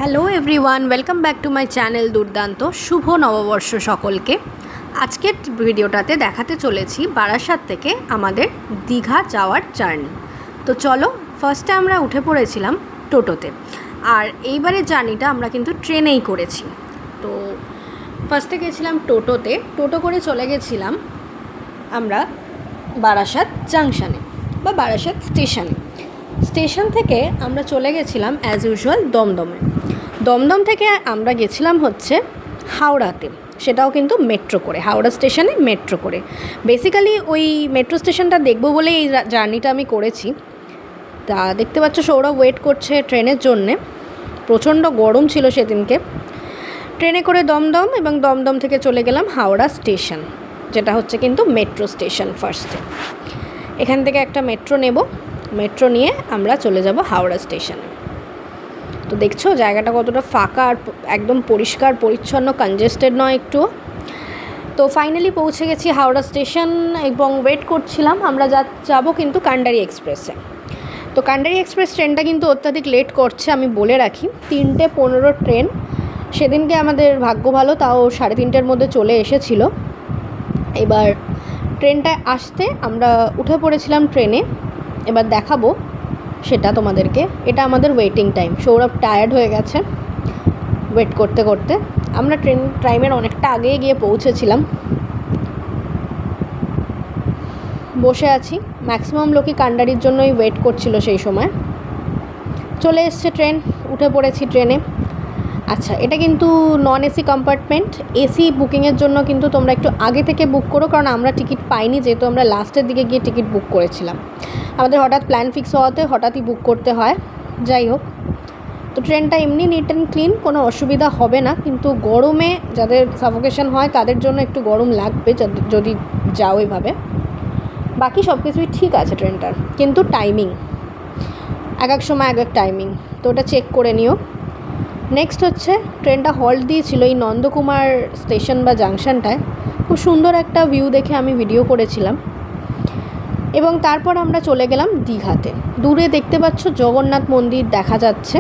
Hello everyone, welcome back to my channel দুর্দান্ত। শুভ নববর্ষ সকলকে। আজকের ভিডিওটাতে দেখাতে চলেছি বারাসাত থেকে আমাদের দীঘা যাওয়ার জার্নি। তো চলো, ফার্স্টে আমরা উঠে পড়েছিলাম টোটোতে, আর এইবারের জার্নিটা আমরা কিন্তু ট্রেনেই করেছি। তো ফার্স্টে গেছিলাম টোটোতে, টোটো করে চলে গেছিলাম আমরা বারাসাত জাংশনে বা বারাসাত স্টেশনে। স্টেশন থেকে আমরা চলে গেছিলাম অ্যাজ ইউজুয়াল দমদমে। দমদম থেকে আমরা গেছিলাম হচ্ছে হাওড়াতে, সেটাও কিন্তু মেট্রো করে, হাওড়া স্টেশনে মেট্রো করে। বেসিক্যালি ওই মেট্রো স্টেশনটা দেখবো বলে এই জার্নিটা আমি করেছি। তা দেখতে পাচ্ছ সৌরভ ওয়েট করছে ট্রেনের জন্যে। প্রচণ্ড গরম ছিল সেদিনকে। ট্রেনে করে দমদম, এবং দমদম থেকে চলে গেলাম হাওড়া স্টেশন, যেটা হচ্ছে কিন্তু মেট্রো স্টেশন ফার্স্টে। এখান থেকে একটা মেট্রো নেব, মেট্রো নিয়ে আমরা চলে যাব হাওড়া স্টেশনে। তো দেখছো জায়গাটা কতটা ফাঁকা আর একদম পরিষ্কার পরিচ্ছন্ন, কনজেস্টেড নয় একটু। তো ফাইনালি পৌঁছে গেছি হাওড়া স্টেশন, এবং ওয়েট করছিলাম আমরা যাবো কিন্তু কান্ডারি এক্সপ্রেসে। তো কান্ডারি এক্সপ্রেস ট্রেনটা কিন্তু অত্যাধিক লেট করছে, আমি বলে রাখি। 3:15 ট্রেন। সেদিনকে আমাদের ভাগ্য ভালো, তাও 3:30-র মধ্যে চলে এসেছিল। এবার ট্রেনটায় আসতে আমরা উঠে পড়েছিলাম ট্রেনে। এবার দেখাবো সেটা তোমাদেরকে। এটা আমাদের ওয়েটিং টাইম। সৌরভ টায়ার্ড হয়ে গেছে ওয়েট করতে করতে। আমরা ট্রেন টাইমের অনেকটা আগেই গিয়ে পৌঁছেছিলাম। বসে আছি, ম্যাক্সিমাম লোকই কান্ডারির জন্যই ওয়েট করছিল সেই সময়। চলে এসছে ট্রেন, উঠে পড়েছি ট্রেনে। আচ্ছা, এটা কিন্তু নন এসি কম্পার্টমেন্ট। এসি বুকিংয়ের জন্য কিন্তু তোমরা একটু আগে থেকে বুক করো, কারণ আমরা টিকিট পাইনি, যেহেতু আমরা লাস্টের দিকে গিয়ে টিকিট বুক করেছিলাম। আমাদের হঠাৎ প্ল্যান ফিক্স হওয়াতে হঠাৎই বুক করতে হয়। যাই হোক, তো ট্রেনটা এমনি নিট অ্যান্ড ক্লিন, কোনো অসুবিধা হবে না। কিন্তু গরমে যাদের সাফোকেশন হয় তাদের জন্য একটু গরম লাগবে যদি যাও এভাবে। বাকি সব কিছুই ঠিক আছে ট্রেনটার, কিন্তু টাইমিং এক এক সময় এক এক টাইমিং, তো ওটা চেক করে নিও। নেক্সট হচ্ছে ট্রেনটা হল্ট দিয়েছিল এই নন্দকুমার স্টেশন বা জাংশনটায়। খুব সুন্দর একটা ভিউ দেখে আমি ভিডিও করেছিলাম। এবং তারপর আমরা চলে গেলাম দীঘাতে। দূরে দেখতে পাচ্ছ জগন্নাথ মন্দির দেখা যাচ্ছে,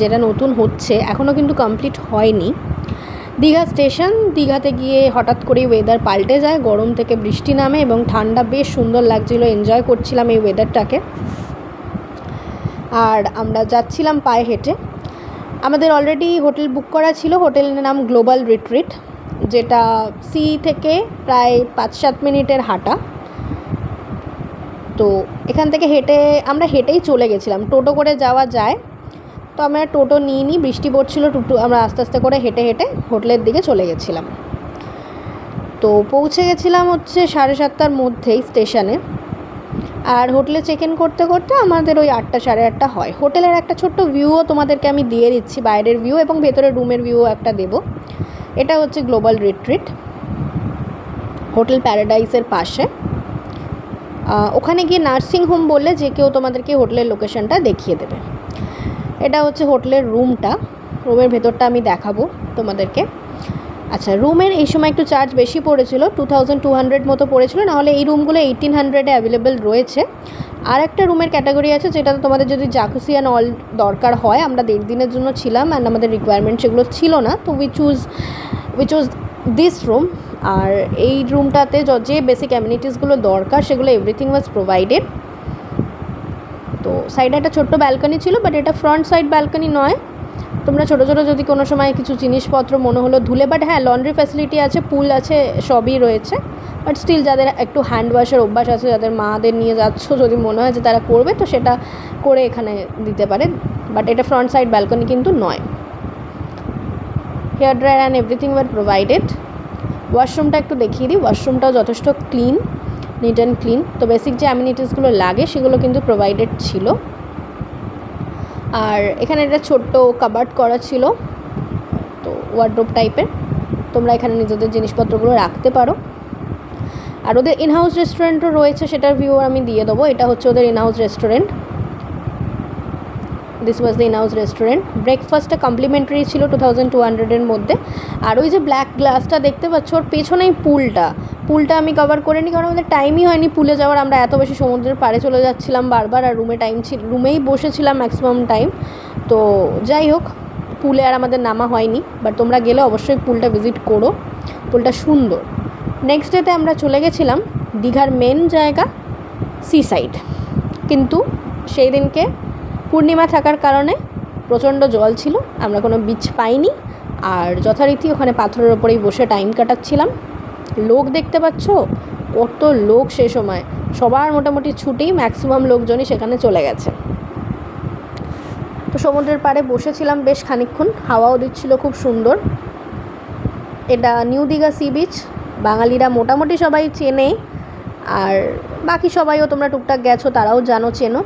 যেটা নতুন হচ্ছে, এখনও কিন্তু কমপ্লিট হয়নি। দীঘা স্টেশন। দীঘাতে গিয়ে হঠাৎ করেই ওয়েদার পাল্টে যায়, গরম থেকে বৃষ্টি নামে এবং ঠান্ডা, বেশ সুন্দর লাগছিল, এনজয় করছিলাম এই ওয়েদারটাকে। আর আমরা যাচ্ছিলাম পায়ে হেঁটে। আমাদের অলরেডি হোটেল বুক করা ছিল, হোটেলের নাম গ্লোবাল রিট্রিট, যেটা সি থেকে প্রায় 5-7 মিনিটের হাঁটা। তো এখান থেকে আমরা হেঁটেই চলে গেছিলাম। টোটো করে যাওয়া যায়, তো আমরা টোটো নিইনি, বৃষ্টি পড়ছিল। আমরা আস্তে আস্তে করে হেঁটে হেঁটে হোটেলের দিকে চলে গেছিলাম। তো পৌঁছে গেছিলাম হচ্ছে 7:30টার মধ্যেই স্টেশনে। আর হোটেলে চেক ইন করতে করতে আমাদের ওই 8টা 8:30 হয়। হোটেলের একটা ছোট্ট ভিউও তোমাদেরকে আমি দিয়ে দিচ্ছি, বাইরের ভিউ এবং ভেতরের রুমের ভিউও একটা দেবো। এটা হচ্ছে গ্লোবাল রিট্রিট, হোটেল প্যারাডাইসের পাশে। ওখানে গিয়ে নার্সিং হোম বললে যে কেউ তোমাদেরকে হোটেলের লোকেশনটা দেখিয়ে দেবে। এটা হচ্ছে হোটেলের রুমটা, রুমের ভেতরটা আমি দেখাবো তোমাদেরকে। আচ্ছা, রুমের এই সময় একটু চার্জ বেশি পড়েছিল, 2200 মতো পড়েছিল, নাহলে এই রুমগুলো 1800-এ অ্যাভেলেবেল রয়েছে। আর একটা রুমের ক্যাটাগরি আছে যেটাতে তোমাদের যদি জাকুসি অ্যান্ড অল দরকার হয়। আমরা 1.5 দিনের জন্য ছিলাম, অ্যান্ড আমাদের রিকোয়ারমেন্ট সেগুলো ছিল না, তো উই চুজ দিস রুম। আর এই রুমটাতে যে বেসিক অ্যামিনিটিসগুলো দরকার সেগুলো এভরিথিং ওয়াজ প্রোভাইডেড। তো সাইডে একটা ছোট্ট ব্যালকনি ছিল, বাট এটা ফ্রন্ট সাইড ব্যালকনি নয়। তোমরা ছোটো ছোটো যদি কোনো সময় কিছু জিনিসপত্র মনে হলো ধুলে, বাট হ্যাঁ, লন্ড্রি ফ্যাসিলিটি আছে, পুল আছে, সবই রয়েছে। বাট স্টিল যাদের একটু হ্যান্ড ওয়াশের অভ্যাস আছে, যাদের মাদের নিয়ে যাচ্ছ, যদি মনে হয় যে তারা করবে, তো সেটা করে এখানে দিতে পারে। বাট এটা ফ্রন্ট সাইড ব্যালকনি কিন্তু নয়। Hair dryer and everything were provided. ওয়াশরুমটা একটু দেখিয়ে দিই। ওয়াশরুমটাও যথেষ্ট ক্লিন, নিট অ্যান্ড ক্লিন। তো বেসিক যে অ্যামিনিটিসগুলো লাগে সেগুলো কিন্তু প্রোভাইডেড ছিল। আর এখানে একটা ছোট্ট কাবার্ড করা ছিল, তো ওয়ার্ড্রোব টাইপের, তোমরা এখানে নিজেদের জিনিসপত্রগুলো রাখতে পারো। আর ওদের ইনহাউস রেস্টুরেন্টও রয়েছে, সেটার ভিউ আমি দিয়ে দেবো। এটা হচ্ছে ওদের in-house restaurant. This was the in-house restaurant. ব্রেকফাস্টটা কমপ্লিমেন্টারি ছিল 2200-এর মধ্যে। আর ওই যে ব্ল্যাক গ্লাসটা দেখতে পাচ্ছ, ওর পেছনেই পুলটা আমি কভার করে নিই, কারণ আমাদের টাইমই হয়নি পুলে যাওয়ার। আমরা এত বেশি সমুদ্রের পাড়ে চলে যাচ্ছিলাম বারবার, আর রুমেই বসেছিলাম ম্যাক্সিমাম টাইম। তো যাই হোক, পুলে আর আমাদের নামা হয়নি, বাট তোমরা গেলে অবশ্যই পুলটা ভিজিট করো, পুলটা সুন্দর। নেক্সট ডেতে আমরা চলে গেছিলাম দীঘার মেন জায়গা সি সাইড, কিন্তু সেই দিনকে পূর্ণিমা থাকার কারণে প্রচণ্ড জল ছিল, আমরা কোনো বিচ পাইনি। আর যথারীতি ওখানে পাথরের ওপরেই বসে টাইম কাটাচ্ছিলাম। লোক দেখতে পাচ্ছ কত লোক, সে সময় সবার মোটামুটি ছুটি, ম্যাক্সিমাম লোকজনই সেখানে চলে গেছে। তো সমুদ্রের পাড়ে বসেছিলাম বেশ খানিকক্ষণ, হাওয়াও দিচ্ছিল খুব সুন্দর। এটা নিউ দীঘা সি বিচ, বাঙালিরা মোটামুটি সবাই চেনে, আর বাকি সবাইও তোমরা টুকটাক গেছো তারাও জানো, চেনো।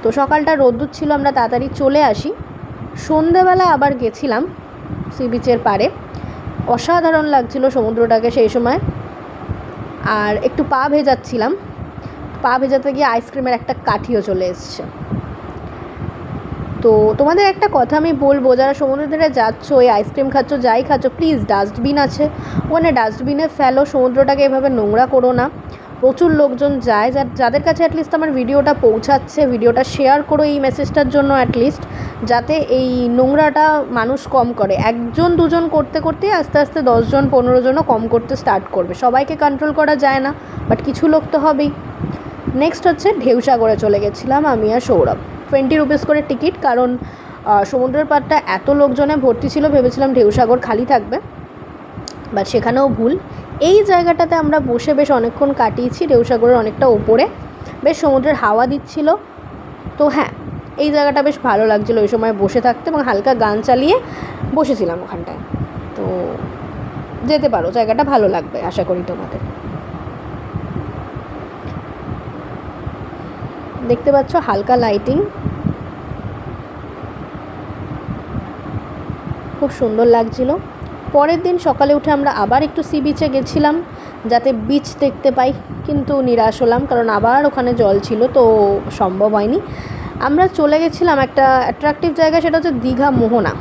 তো সকালটা রোদ্দুর ছিল, আমরা তাড়াতাড়ি চলে আসি। সন্ধেবেলা আবার গেছিলাম সি বিচের পাড়ে, অসাধারণ লাগছিল সমুদ্রটাকে সেই সময়। আর একটু পা ভেজাচ্ছিলাম, পা ভেজাতে গিয়ে আইসক্রিমের একটা কাঠিও চলে এসছে। তো তোমাদের একটা কথা আমি বলবো, যারা সমুদ্রের ধারে যাচ্ছ, এই আইসক্রিম খাচ্ছ, যাই খাচ্ছ, প্লিজ ডাস্টবিন আছে ওখানে ডাস্টবিনে ফেলো, সমুদ্রটাকে এভাবে নোংরা করো না। প্রচুর লোকজন যায়, যাদের কাছে অ্যাটলিস্ট আমার ভিডিওটা পৌঁছাচ্ছে, ভিডিওটা শেয়ার করো এই মেসেজটার জন্য অ্যাটলিস্ট, যাতে এই নোংরাটা মানুষ কম করে। একজন দুজন করতে করতে আস্তে আস্তে 10 জন 15 জনও কম করতে স্টার্ট করবে। সবাইকে কন্ট্রোল করা যায় না, বাট কিছু লোক তো হবেই। নেক্সট হচ্ছে ঢেউসাগরে চলে গেছিলাম আমি আর সৌরভ। 20 রুপিস করে টিকিট, কারণ সমুদ্রের পাড়টা এত লোকজনে ভর্তি ছিল, ভেবেছিলাম ঢেউসাগর খালি থাকবে, বাট সেখানেও ভুল। এই জায়গাটাতে আমরা বসে বেশ অনেকক্ষণ কাটিয়েছি, ঢেউসাগরের অনেকটা ওপরে, বেশ সমুদ্রের হাওয়া দিচ্ছিল। তো হ্যাঁ, এই জায়গাটা বেশ ভালো লাগছিলো ওই সময় বসে থাকতে, এবং হালকা গান চালিয়ে বসেছিলাম ওখানটায়। তো যেতে পারো, জায়গাটা ভালো লাগবে আশা করি তোমাদের। দেখতে পাচ্ছ হালকা লাইটিং, খুব সুন্দর লাগছিল। পরের দিন সকালে উঠে আমরা আবার একটু সি বিচে গেছিলাম যাতে বিচ দেখতে পাই, কিন্তু নিরাশ হলাম কারণ আবার ওখানে জল ছিল, তো সম্ভব হয়নি। আমরা চলে গেছিলাম একটা অ্যাট্রাকটিভ জায়গা, সেটা হচ্ছে দীঘা মোহনা।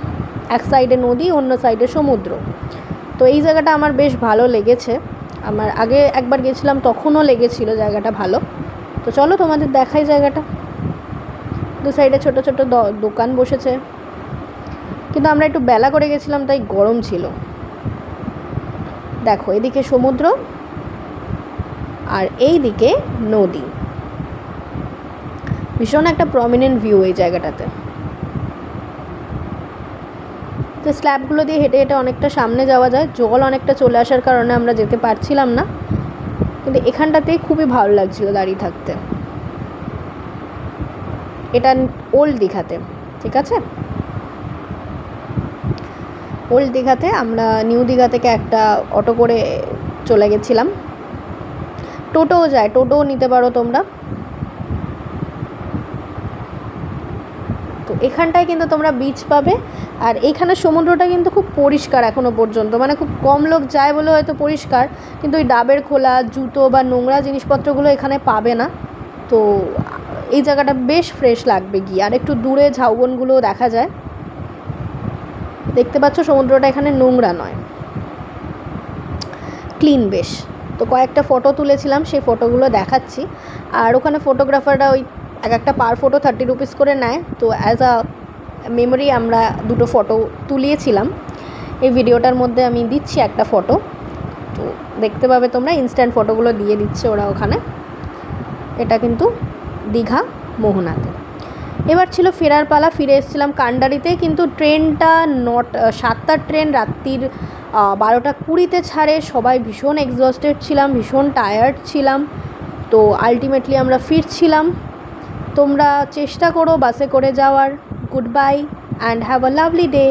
এক সাইডে নদী, অন্য সাইডে সমুদ্র। তো এই জায়গাটা আমার বেশ ভালো লেগেছে, আমার আগে একবার গেছিলাম তখনও লেগেছিল জায়গাটা ভালো। তো চলো তোমাদের দেখাই জায়গাটা। দু সাইডে ছোট ছোট দোকান বসেছে, কিন্তু আমরা একটু বেলা করে গেছিলাম তাই গরম ছিল। দেখো এদিকে সমুদ্র আর এই দিকে নদী, ভীষণ একটা প্রমিনেন্ট ভিউ এই জায়গাটাতে। তো স্ল্যাবগুলো দিয়ে হেঁটে হেঁটে অনেকটা সামনে যাওয়া যায়, জল অনেকটা চলে আসার কারণে আমরা যেতে পারছিলাম না, কিন্তু এখানটাতেই খুবই ভালো লাগছিল দাঁড়িয়ে থাকতে। এটা ওল্ড দীঘাতে, ঠিক আছে, ওল্ড দীঘাতে। আমরা নিউ দীঘা থেকে একটা অটো করে চলে গেছিলাম, টোটোও যায়, টোটোও নিতে পারো তোমরা। তো এখানটায় কিন্তু তোমরা বিচ পাবে, আর এইখানে সমুদ্রটা কিন্তু খুব পরিষ্কার এখনও পর্যন্ত, মানে খুব কম লোক যায় বলে হয়তো পরিষ্কার, কিন্তু ওই ডাবের খোলা জুতো বা নোংরা জিনিসপত্রগুলো এখানে পাবে না। তো এই জায়গাটা বেশ ফ্রেশ লাগবে গিয়ে। আর একটু দূরে ঝাউবনগুলোও দেখা যায়, দেখতে পাচ্ছ সমুদ্রটা এখানে নোংরা নয়, ক্লিন বেশ। তো কয়েকটা ফটো তুলেছিলাম, সেই ফটোগুলো দেখাচ্ছি। আর ওখানে ফটোগ্রাফাররা ওই এক একটা পার ফটো 30 রুপিস করে নেয়, তো অ্যাজ আ মেমোরি আমরা দুটো ফটো তুলিয়েছিলাম। এই ভিডিওটার মধ্যে আমি দিচ্ছি একটা ফটো, তো দেখতে পাবে তোমরা, ইনস্ট্যান্ট ফটোগুলো দিয়ে দিচ্ছে ওরা ওখানে। এটা কিন্তু দীঘা মোহনাতে। এবার ছিল ফেরার পালা, ফিরে এসেছিলাম কান্ডারিতে, কিন্তু ট্রেনটা 7টার ট্রেন রাত্রির 12:20 ছাড়ে। সবাই ভীষণ এক্সস্টেড ছিলাম, ভীষণ টায়ার্ড ছিলাম, তো আলটিমেটলি আমরা ফিরছিলাম। তোমরা চেষ্টা করো বাসে করে যাওয়ার। Good bye and have a lovely day.